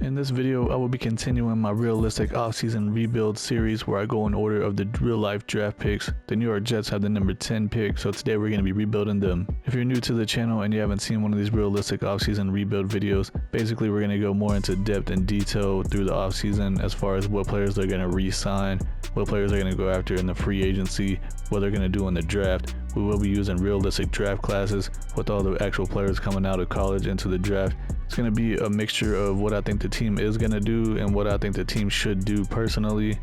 In this video, I will be continuing my realistic offseason rebuild series where I go in order of the real life draft picks. The New York Jets have the number 10 pick, so today we're going to be rebuilding them. If you're new to the channel and you haven't seen one of these realistic offseason rebuild videos, basically we're going to go more into depth and detail through the offseason as far as what players they're going to re-sign, what players they're going to go after in the free agency, what they're going to do in the draft. We will be using realistic draft classes with all the actual players coming out of college into the draft. It's going to be a mixture of what I think the team is going to do and what I think the team should do personally.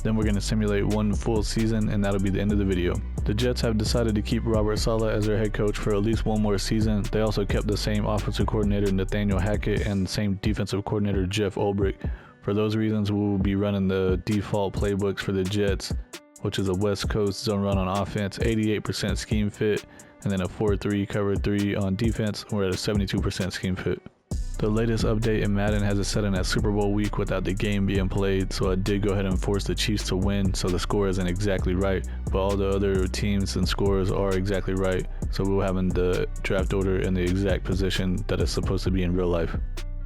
Then we're going to simulate one full season, and that'll be the end of the video. The Jets have decided to keep Robert Saleh as their head coach for at least one more season. They also kept the same offensive coordinator Nathaniel Hackett and the same defensive coordinator Jeff Ulbrich. For those reasons, we will be running the default playbooks for the Jets, which is a West Coast zone run on offense, 88% scheme fit, and then a 4-3 cover 3 on defense. We're at a 72% scheme fit. The latest update in Madden has it set in at Super Bowl week without the game being played, so I did go ahead and force the Chiefs to win, so the score isn't exactly right, but all the other teams and scores are exactly right, so we're having the draft order in the exact position that it's supposed to be in real life.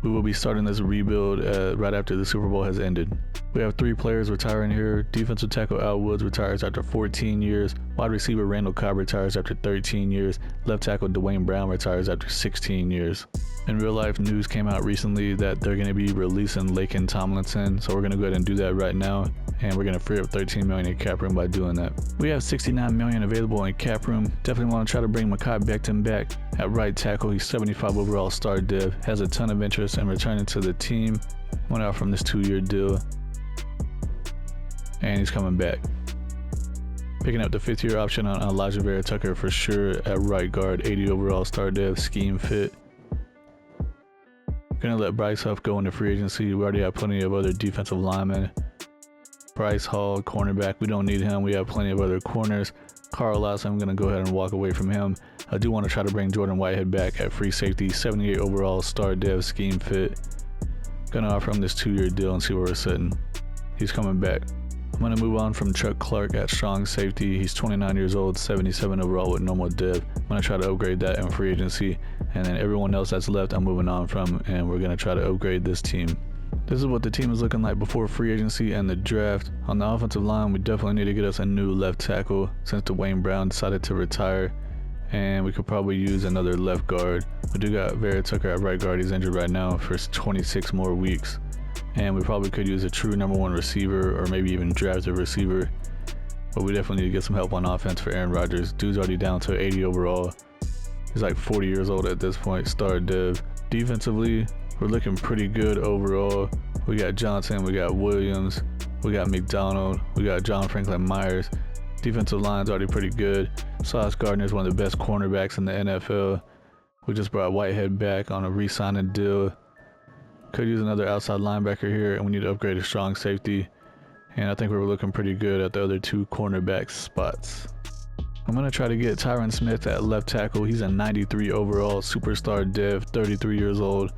We will be starting this rebuild right after the Super Bowl has ended. We have 3 players retiring here. Defensive tackle Al Woods retires after 14 years. Wide receiver Randall Cobb retires after 13 years. Left tackle Dwayne Brown retires after 16 years. In real life, news came out recently that they're going to be releasing Laken Tomlinson, so we're going to go ahead and do that right now, and we're going to free up $13 million in cap room by doing that. We have $69 million available in cap room. Definitely want to try to bring Mekhi Becton back at right tackle. He's 75 overall star div, has a ton of interest in returning to the team. Went out from this 2-year deal, and he's coming back. Picking up the 5th-year option on Elijah Vera Tucker for sure at right guard, 80 overall star div, scheme fit. Gonna let Bryce Huff go into free agency. We already have plenty of other defensive linemen. Bryce Hall, cornerback, we don't need him. We have plenty of other corners. Carl Lawson, I'm gonna go ahead and walk away from him. I do want to try to bring Jordan Whitehead back at free safety, 78 overall star dev, scheme fit. Gonna offer him this 2-year deal and see where we're sitting. He's coming back. I'm gonna move on from Chuck Clark at strong safety. He's 29 years old, 77 overall with normal div. I'm gonna try to upgrade that in free agency, and then everyone else that's left I'm moving on from, and we're gonna try to upgrade this team. This is what the team is looking like before free agency and the draft. On the offensive line, we definitely need to get us a new left tackle since Dwayne Brown decided to retire, and we could probably use another left guard. We do got Vera Tucker at right guard. He's injured right now for 26 more weeks. And we probably could use a true number 1 receiver or maybe even draft a receiver. But we definitely need to get some help on offense for Aaron Rodgers. Dude's already down to 80 overall. He's like 40 years old at this point, star div. Defensively, we're looking pretty good overall. We got Johnson, we got Williams, we got McDonald, we got John Franklin Myers. Defensive line's already pretty good. Sauce Gardner's one of the best cornerbacks in the NFL. We just brought Whitehead back on a re-signing deal. Could use another outside linebacker here, and we need to upgrade a strong safety. And I think we're looking pretty good at the other 2 cornerback spots. I'm going to try to get Tyron Smith at left tackle. He's a 93 overall superstar div, 33 years old.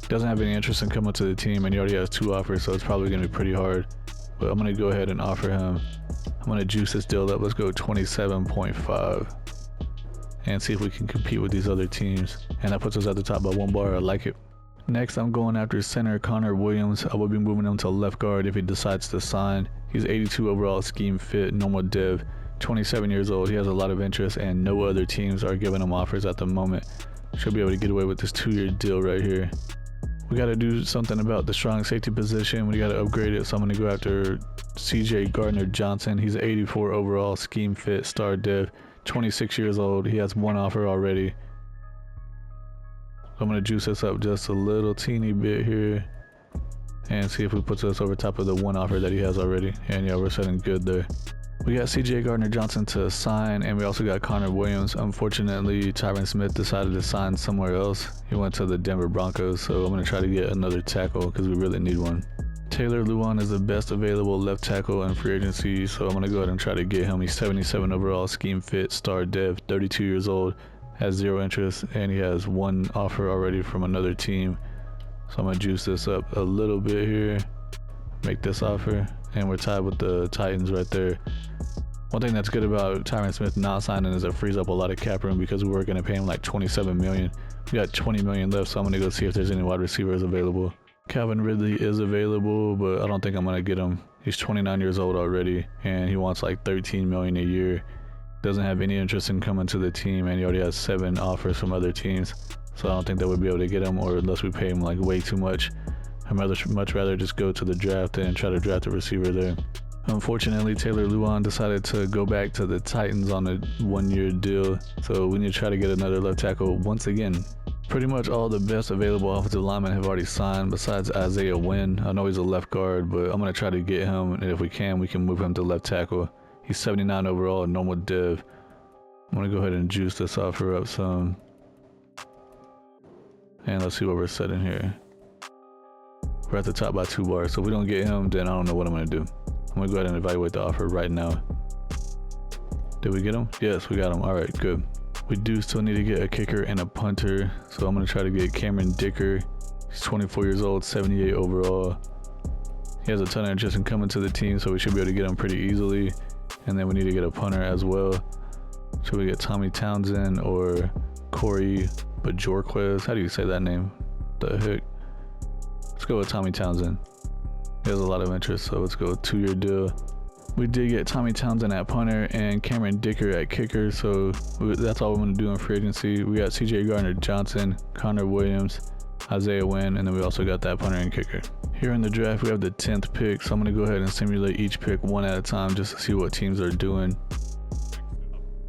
Doesn't have any interest in coming to the team, and he already has 2 offers, so it's probably going to be pretty hard. But I'm going to go ahead and offer him. I'm going to juice this deal up. Let's go 27.5 and see if we can compete with these other teams. And that puts us at the top by 1 bar. I like it. Next, I'm going after center Connor Williams. I will be moving him to left guard if he decides to sign. He's 82 overall scheme fit, normal div, 27 years old. He has a lot of interest, and no other teams are giving him offers at the moment. Should be able to get away with this 2-year deal right here. We got to do something about the strong safety position. We got to upgrade it, so I'm going to go after CJ Gardner-Johnson. He's 84 overall scheme fit, star div, 26 years old. He has 1 offer already. I'm going to juice this up just a little teeny bit here and see if we put us over top of the 1 offer that he has already. And yeah, we're sitting good there. We got CJ Gardner-Johnson to sign, and we also got Connor Williams. Unfortunately, Tyron Smith decided to sign somewhere else. He went to the Denver Broncos, so I'm going to try to get another tackle because we really need one. Taylor Lewan is the best available left tackle in free agency, so I'm going to go ahead and try to get him. He's 77 overall scheme fit, star dev, 32 years old. Has 0 interest, and he has 1 offer already from another team. So I'm gonna juice this up a little bit here, make this offer, and we're tied with the Titans right there. One thing that's good about Tyron Smith not signing is it frees up a lot of cap room because we were gonna pay him like $27 million. We got $20 million left, so I'm gonna go see if there's any wide receivers available. Calvin Ridley is available, but I don't think I'm going to get him. He's 29 years old already, and he wants like $13 million a year. Doesn't have any interest in coming to the team, and he already has 7 offers from other teams. So I don't think that we'd be able to get him, or unless we pay him like way too much. I'd much rather just go to the draft and try to draft a receiver there. Unfortunately, Taylor Lewan decided to go back to the Titans on a 1-year deal, so we need to try to get another left tackle once again. Pretty much all the best available offensive linemen have already signed besides Isaiah Wynn. I know he's a left guard, but I'm going to try to get him, and if we can move him to left tackle. He's 79 overall, normal div. I'm going to go ahead and juice this offer up some. And let's see what we're setting here. We're at the top by 2 bars, so if we don't get him, then I don't know what I'm going to do. I'm going to go ahead and evaluate the offer right now. Did we get him? Yes, we got him. All right, good. We do still need to get a kicker and a punter, so I'm going to try to get Cameron Dicker. He's 24 years old, 78 overall. He has a ton of interest in coming to the team, so we should be able to get him pretty easily. And then we need to get a punter as well. Should we get Tommy Townsend or Corey Bajorquez? How do you say that name? The heck? Let's go with Tommy Townsend. He has a lot of interest, so let's go with 2-year deal. We did get Tommy Townsend at punter and Cameron Dicker at kicker, so that's all we're going to do in free agency. We got CJ Gardner-Johnson, Connor Williams, Isaiah Wynn, and then we also got that punter and kicker. Here in the draft, we have the 10th pick, so I'm going to go ahead and simulate each pick one at a time just to see what teams are doing.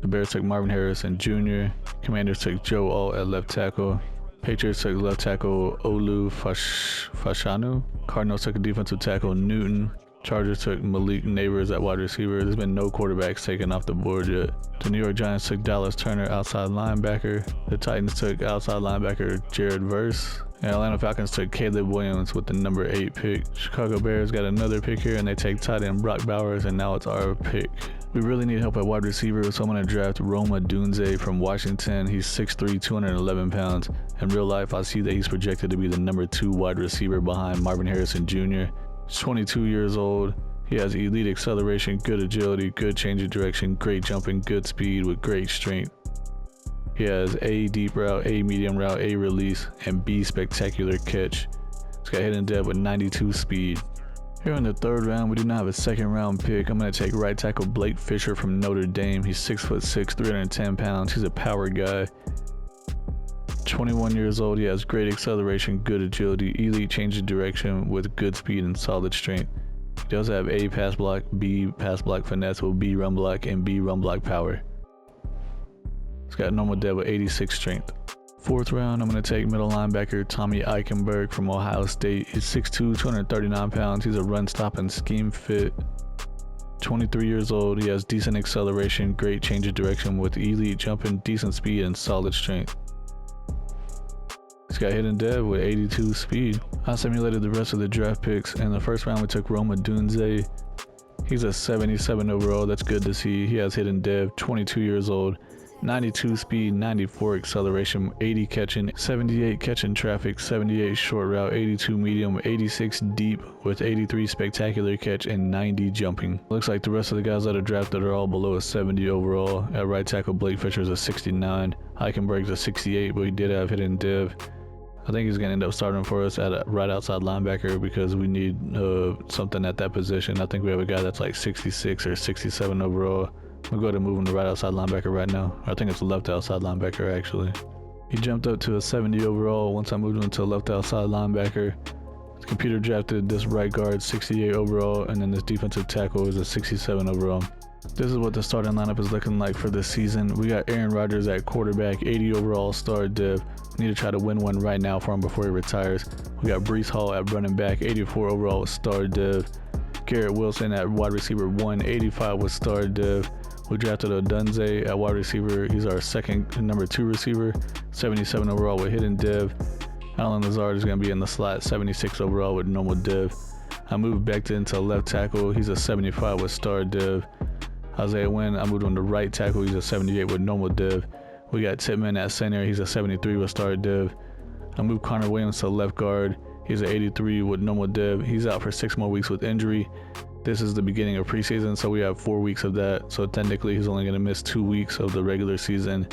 The Bears took Marvin Harrison Jr., Commanders took Joe Alt at left tackle, Patriots took left tackle Olu Fashanu, Cardinals took a defensive tackle Newton, Chargers took Malik Neighbors at wide receiver. There's been no quarterbacks taken off the board yet. The New York Giants took Dallas Turner outside linebacker. The Titans took outside linebacker Jared Verse. And Atlanta Falcons took Caleb Williams with the number 8 pick. Chicago Bears got another pick here, and they take tight end Brock Bowers, and now it's our pick. We really need help at wide receiver, so I'm going to draft Odunze from Washington. He's 6'3", 211 pounds. In real life, I see that he's projected to be the number 2 wide receiver behind Marvin Harrison Jr. He's 22 years old. He has elite acceleration, good agility, good change of direction, great jumping, good speed with great strength. He has A deep route, A medium route, A release, and B spectacular catch. He's got hidden depth with 92 speed. Here in the 3rd round, we do not have a 2nd round pick. I'm going to take right tackle Blake Fisher from Notre Dame. He's 6'6", 310 pounds. He's a power guy. 21 years old. He has great acceleration, good agility, elite change of direction with good speed and solid strength. He does have A pass block, B pass block finesse with B run block, and B run block power. He's got normal depth with 86 strength. 4th round, I'm going to take middle linebacker Tommy Eichenberg from Ohio State. He's 6'2", 239 pounds. He's a run stop and scheme fit. 23 years old. He has decent acceleration, great change of direction with elite jumping, decent speed, and solid strength. He's got hidden depth with 82 speed. I simulated the rest of the draft picks. In the 1st round, we took Odunze. He's a 77 overall. That's good to see. He has hidden depth, 22 years old, 92 speed, 94 acceleration, 80 catching, 78 catching traffic, 78 short route, 82 medium, 86 deep with 83 spectacular catch, and 90 jumping. Looks like the rest of the guys that are drafted are all below a 70 overall. At right tackle, Blake Fisher is a 69. Eichenberg's a 68, but he did have hidden depth. I think he's going to end up starting for us at a right outside linebacker because we need something at that position. I think we have a guy that's like 66 or 67 overall. We'll go ahead and move him to right outside linebacker right now. I think it's left outside linebacker actually. He jumped up to a 70 overall once I moved him to left outside linebacker. The computer drafted this right guard 68 overall, and then this defensive tackle is a 67 overall. This is what the starting lineup is looking like for this season. We got Aaron Rodgers at quarterback, 80 overall star div. We need to try to win one right now for him before he retires. We got Breece Hall at running back, 84 overall with star div. Garrett Wilson at wide receiver 1, 85 with star div. We drafted Odunze at wide receiver. He's our number 2 receiver, 77 overall with hidden div. Allen Lazard is going to be in the slot, 76 overall with normal div. I moved Becton to left tackle. He's a 75 with star div. Isaiah Wynn, I moved him to right tackle. He's a 78 with normal div. We got Titman at center. He's a 73 with star div. I moved Connor Williams to left guard. He's an 83 with normal div. He's out for 6 more weeks with injury. This is the beginning of preseason, so we have 4 weeks of that. So technically, he's only going to miss 2 weeks of the regular season.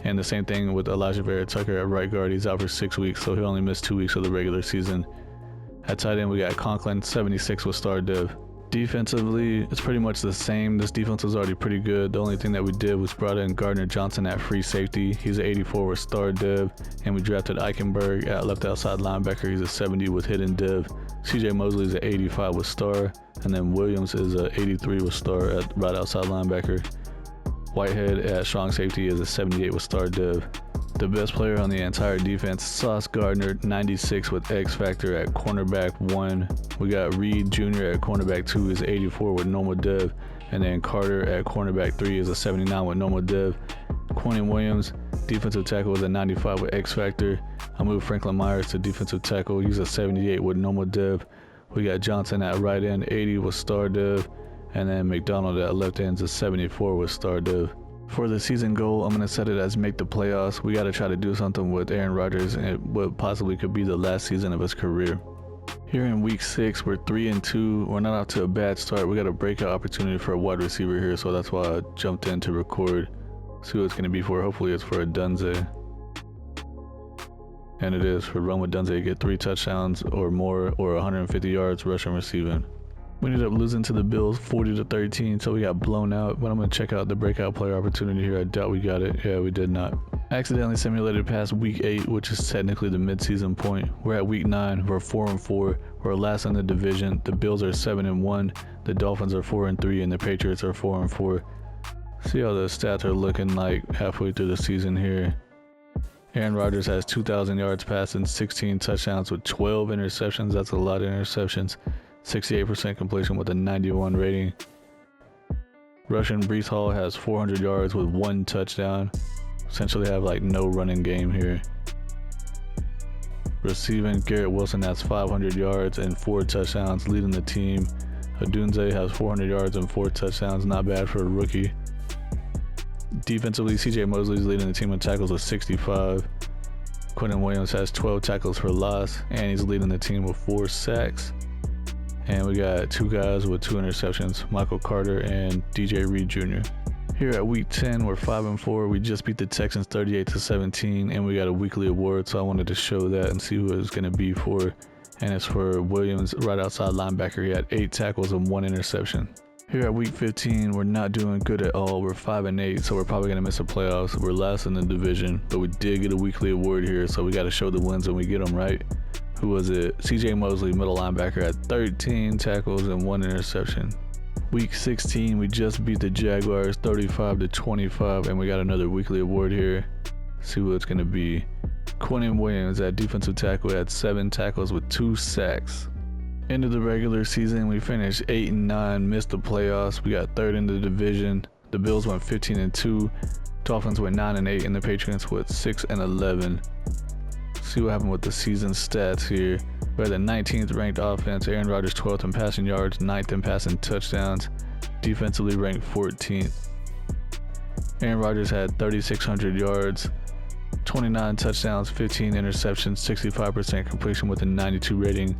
And the same thing with Elijah Vera Tucker at right guard. He's out for 6 weeks, so he'll only miss 2 weeks of the regular season. At tight end, we got Conklin, 76 with star div. Defensively, it's pretty much the same. This defense was already pretty good. The only thing that we did was brought in Gardner Johnson at free safety. He's an 84 with star div. And we drafted Eichenberg at left outside linebacker. He's a 70 with hidden div. CJ Mosley is an 85 with star. And then Williams is a 83 with star at right outside linebacker. Whitehead at strong safety is a 78 with star div. The best player on the entire defense, Sauce Gardner, 96 with X Factor at cornerback 1. We got Reed Jr. at cornerback 2 is 84 with normal div. And then Carter at cornerback 3 is a 79 with normal div. Quentin Williams, defensive tackle, is a 95 with X Factor. I moved Franklin Myers to defensive tackle. He's a 78 with normal div. We got Johnson at right end, 80 with star div. And then McDonald at left end is a 74 with star div. For the season goal, I'm going to set it as make the playoffs. We got to try to do something with Aaron Rodgers and what possibly could be the last season of his career. Here in week 6, we're 3-2. We're not off to a bad start. We got a breakout opportunity for a wide receiver here, so that's why I jumped in to record. See what it's going to be for. Hopefully it's for Odunze. And it is for Odunze to get 3 touchdowns or more, or 150 yards rushing receiving. We ended up losing to the Bills 40-13, so we got blown out. But I'm going to check out the breakout player opportunity here. I doubt we got it. Yeah, we did not. Accidentally simulated past week 8, which is technically the midseason point. We're at week 9. We're 4-4. We're last in the division. The Bills are 7-1. The Dolphins are 4-3, and the Patriots are 4-4. See how the stats are looking like halfway through the season here. Aaron Rodgers has 2,000 yards passing, 16 touchdowns with 12 interceptions. That's a lot of interceptions. 68% completion with a 91 rating. Rushing, Breece Hall has 400 yards with 1 touchdown. Essentially have like no running game here. Receiving, Garrett Wilson has 500 yards and 4 touchdowns, leading the team. Odunze has 400 yards and 4 touchdowns, not bad for a rookie. Defensively, CJ Mosley is leading the team in tackles with 65. Quentin Williams has 12 tackles for loss, and he's leading the team with 4 sacks. And we got 2 guys with 2 interceptions, Michael Carter and DJ Reed Jr. Here at week 10, we're 5-4. We just beat the Texans 38-17, and we got a weekly award, so I wanted to show that and see who it was going to be for. And it's for Williams, right outside linebacker. He had 8 tackles and 1 interception. Here at week 15, we're not doing good at all. We're 5-8, so we're probably going to miss the playoffs. We're last in the division, but we did get a weekly award here, so we got to show the wins when we get them, right? Who was it? CJ Mosley, middle linebacker, had 13 tackles and 1 interception. Week 16, we just beat the Jaguars 35-25, and we got another weekly award here. See what it's going to be. Quentin Williams at defensive tackle had 7 tackles with 2 sacks. End of the regular season, we finished 8-9, missed the playoffs. We got 3rd in the division. The Bills went 15-2. Dolphins went 9-8, and the Patriots went 6-11. See what happened with the season stats here. We had the 19th ranked offense. Aaron Rodgers 12th in passing yards, 9th in passing touchdowns. Defensively ranked 14th. Aaron Rodgers had 3,600 yards, 29 touchdowns, 15 interceptions, 65% completion with a 92 rating.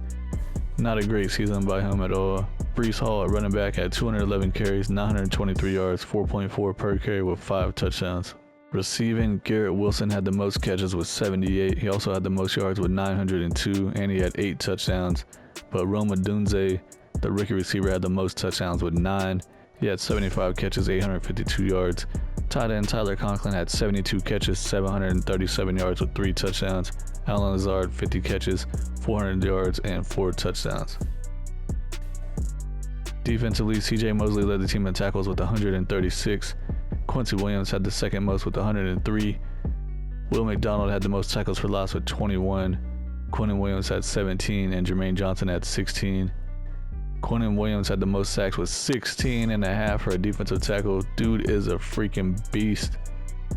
Not a great season by him at all. Breece Hall at running back had 211 carries, 923 yards, 4.4 per carry with 5 touchdowns. Receiving, Garrett Wilson had the most catches with 78. He also had the most yards with 902, and he had 8 touchdowns. But Odunze, the rookie receiver, had the most touchdowns with 9. He had 75 catches, 852 yards. Tight end Tyler Conklin had 72 catches, 737 yards with 3 touchdowns. Allen Lazard, 50 catches, 400 yards, and 4 touchdowns. Defensively, CJ Mosley led the team in tackles with 136. Quincy Williams had the second most with 103. Will McDonald had the most tackles for loss with 21. Quentin Williams had 17, and Jermaine Johnson had 16. Quentin Williams had the most sacks with 16.5 for a defensive tackle. Dude is a freaking beast.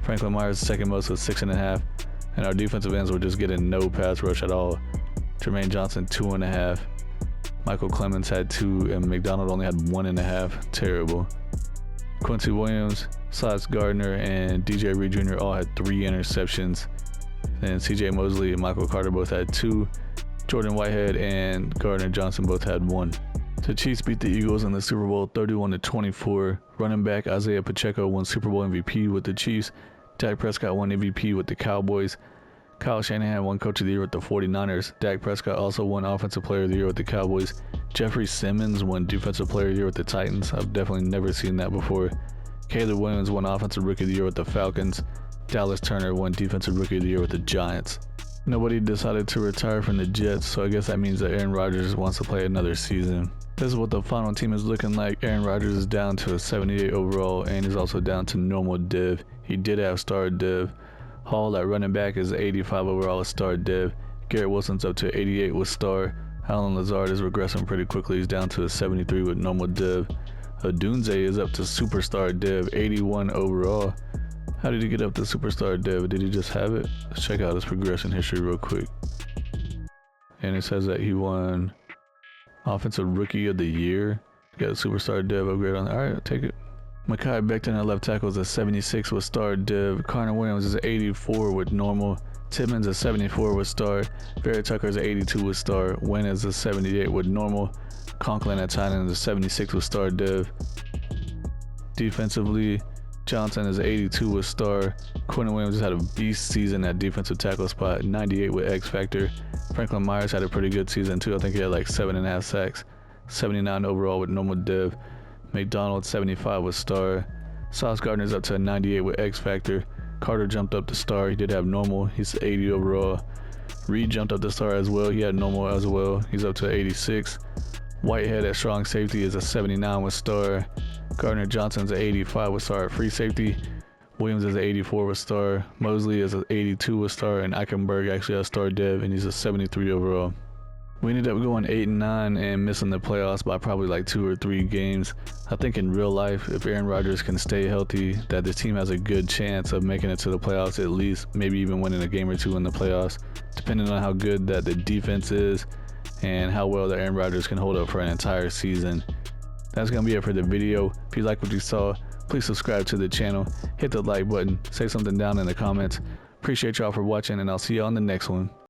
Franklin Myers second most with 6.5. And our defensive ends were just getting no pass rush at all. Jermaine Johnson 2.5. Michael Clemens had 2, and McDonald only had 1.5. Terrible. Quincy Williams, Sauce Gardner, and DJ Reed Jr. all had 3 interceptions. And CJ Mosley and Michael Carter both had 2. Jordan Whitehead and Gardner Johnson both had 1. The Chiefs beat the Eagles in the Super Bowl 31-24. Running back Isaiah Pacheco won Super Bowl MVP with the Chiefs. Dak Prescott won MVP with the Cowboys. Kyle Shanahan won Coach of the Year with the 49ers. Dak Prescott also won Offensive Player of the Year with the Cowboys. Jeffrey Simmons won Defensive Player of the Year with the Titans. I've definitely never seen that before. Caleb Williams won Offensive Rookie of the Year with the Falcons. Dallas Turner won Defensive Rookie of the Year with the Giants. Nobody decided to retire from the Jets, so I guess that means that Aaron Rodgers wants to play another season. This is what the final team is looking like. Aaron Rodgers is down to a 78 overall, and he's also down to normal div. He did have star div. Hall at running back is 85 overall with star div. Garrett Wilson's up to 88 with star. Allen Lazard is regressing pretty quickly. He's down to a 73 with normal div. Odunze is up to superstar div, 81 overall. How did he get up to superstar div? Did he just have it? Let's check out his progression history real quick. And it says that he won Offensive Rookie of the Year. Got a superstar div upgrade on. Alright, I'll take it. Mekhi Becton at left tackle is a 76 with star div. Connor Williams is 84 with normal. Timmons is 74 with star. Vera Tucker is 82 with star. Wynn is a 78 with normal. Conklin at tight end is a 76 with star div. Defensively, Johnson is 82 with star. Quentin Williams just had a beast season at defensive tackle spot, 98 with X Factor. Franklin Myers had a pretty good season too. I think he had like 7.5 sacks. 79 overall with normal div. McDonald 75 with star. Sauce Gardner's up to a 98 with X Factor. Carter jumped up to star. He did have normal. He's 80 overall. Reed jumped up to star as well. He had normal as well. He's up to 86. Whitehead at strong safety is a 79 with star. Gardner Johnson's an 85 with star at free safety. Williams is an 84 with star. Mosley is an 82 with star. And Eichenberg actually has star div, and he's a 73 overall. We ended up going 8-9 and missing the playoffs by probably like 2 or 3 games. I think in real life, if Aaron Rodgers can stay healthy, that this team has a good chance of making it to the playoffs at least, maybe even winning a game or 2 in the playoffs, depending on how good that the defense is and how well that Aaron Rodgers can hold up for an entire season. That's going to be it for the video. If you like what you saw, please subscribe to the channel, hit the like button, say something down in the comments. Appreciate y'all for watching, and I'll see y'all on the next one.